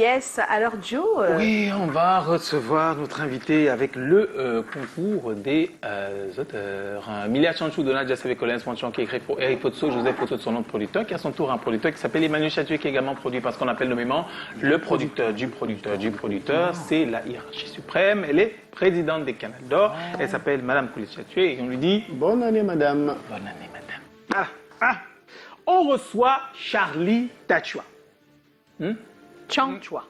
Yes, alors Joe... Oui, on va recevoir notre invité avec le concours des auteurs. Milia Chanchou, Donald Jassave Collins, Manchon, qui écrit pour Eric Potso, Joseph Potso de son nom de producteur, qui a son tour un producteur qui s'appelle Emmanuel Chatué, qui est également produit par ce qu'on appelle nommément le producteur du producteur du producteur. C'est la hiérarchie suprême. Elle est présidente des Canals d'Or. Elle s'appelle Madame Koulis Chatué et on lui dit... Bonne année, madame. Bonne année, madame. On reçoit Charlie Tachua. Changchua.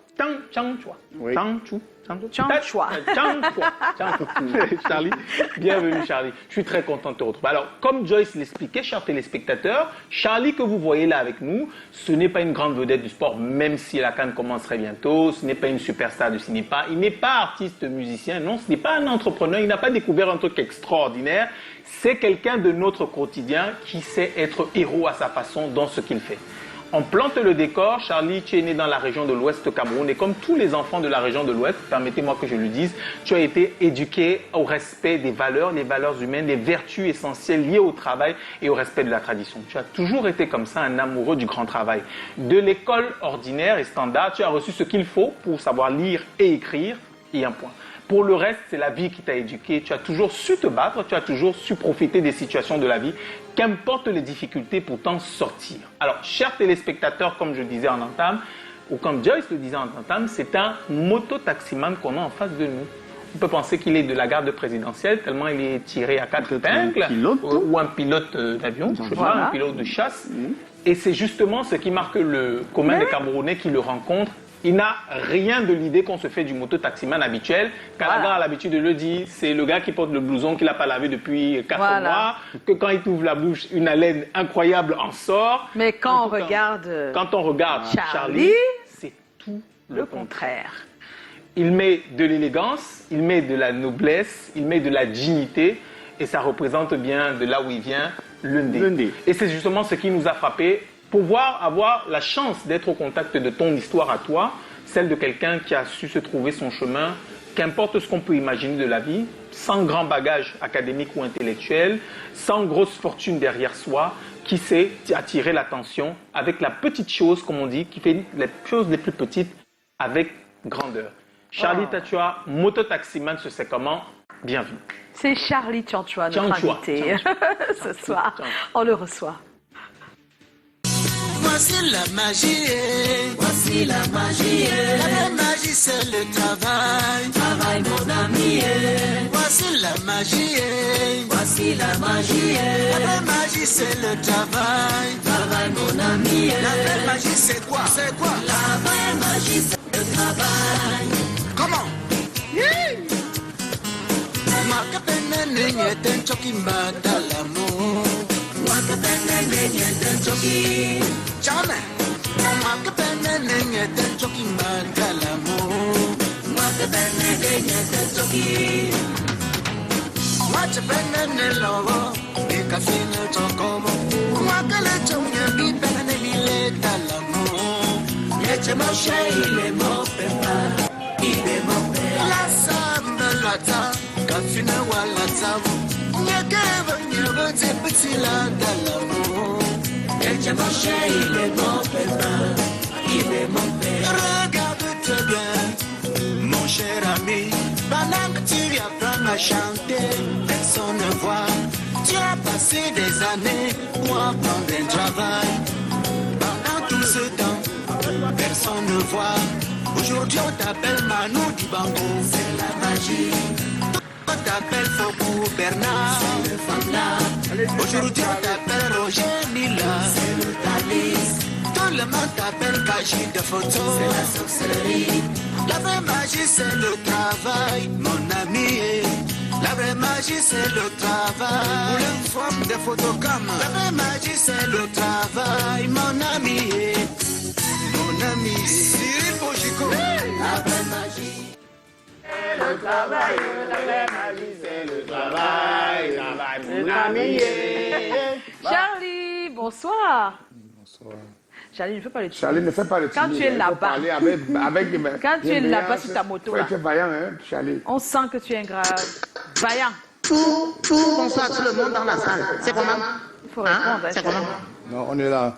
Changchua. Oui. Changchua. Charlie, bienvenue Charlie. Je suis très content de te retrouver. Alors, comme Joyce l'expliquait, chers téléspectateurs, Charlie que vous voyez là avec nous, ce n'est pas une grande vedette du sport, même si la CAN commencerait bientôt. Ce n'est pas une superstar du cinéma. Il n'est pas artiste musicien, non. Ce n'est pas un entrepreneur. Il n'a pas découvert un truc extraordinaire. C'est quelqu'un de notre quotidien qui sait être héros à sa façon dans ce qu'il fait. On plante le décor. Charlie, tu es né dans la région de l'Ouest Cameroun et comme tous les enfants de la région de l'Ouest, permettez-moi que je le dise, tu as été éduqué au respect des valeurs, les valeurs humaines, les vertus essentielles liées au travail et au respect de la tradition. Tu as toujours été comme ça, un amoureux du grand travail. De l'école ordinaire et standard, tu as reçu ce qu'il faut pour savoir lire et écrire, et un point. Pour le reste, c'est la vie qui t'a éduqué. Tu as toujours su te battre, tu as toujours su profiter des situations de la vie, qu'importe les difficultés pour t'en sortir. Alors, chers téléspectateurs, comme je disais en entame, ou comme Joyce le disait en entame, c'est un moto-taximan qu'on a en face de nous. On peut penser qu'il est de la garde présidentielle, tellement il est tiré à quatre épingles, ou un pilote d'avion, je sais pas, un pilote de chasse. Et c'est justement ce qui marque le commun des Camerounais qui le rencontrent. Il n'a rien de l'idée qu'on se fait du moto-taximan habituel. Calagar a l'habitude de le dire, c'est le gars qui porte le blouson qu'il n'a pas lavé depuis 4 mois, que quand il ouvre la bouche, une haleine incroyable en sort. Mais quand on regarde Charlie, c'est tout le contraire. Il met de l'élégance, il met de la noblesse, il met de la dignité et ça représente bien de là où il vient, l'Undé. Et c'est justement ce qui nous a frappé. Pouvoir avoir la chance d'être au contact de ton histoire à toi, celle de quelqu'un qui a su se trouver son chemin, qu'importe ce qu'on peut imaginer de la vie, sans grand bagage académique ou intellectuel, sans grosse fortune derrière soi, qui sait attirer l'attention avec la petite chose, comme on dit, qui fait les choses les plus petites avec grandeur. Charlie Tachua, moto-taximan, ce c'est comment? Bienvenue. C'est Charlie Tchantchoua, notre invité ce soir. On le reçoit. Voici la magie, voici la magie. La vraie magie c'est le travail, travail mon ami. Voici la magie, voici la magie. La vraie magie c'est le travail, travail mon ami. La vraie magie c'est quoi? C'est quoi? La vraie magie c'est le travail. Comment? Jamais. Regarde-toi bien, mon cher ami. Pendant que tu apprends à chanter, personne ne voit. Tu as passé des années pour apprendre un travail. Pendant tout ce temps, personne ne voit. Aujourd'hui on t'appelle Manu Dibango, c'est la magie. On t'appelle Faubourg Bernard, c'est le Fanda. Aujourd'hui on t'appelle Roger Mila, c'est le Thalys. Tout le monde t'appelle Kaji de photo, c'est la sorcellerie. La vraie magie c'est le travail, mon ami. La vraie magie c'est le travail. Pour une forme de photocam. La vraie magie c'est le travail, mon ami. Mon ami, Cyril Bojico. La vraie magie. C'est le travail, la vraie magie, c'est le travail, mon ami. Charlie, bonsoir. Bonsoir. Charlie, ne fais pas le timide. Charlie, ne fais pas le timide. Quand tu es là-bas. Quand tu es là-bas sur ta moto, là. Tu es vaillant, hein, Charlie. On sent que tu es un grave vaillant. Bonsoir tout le monde dans la salle. C'est comment? Il faut répondre. C'est comment? Non, on est là.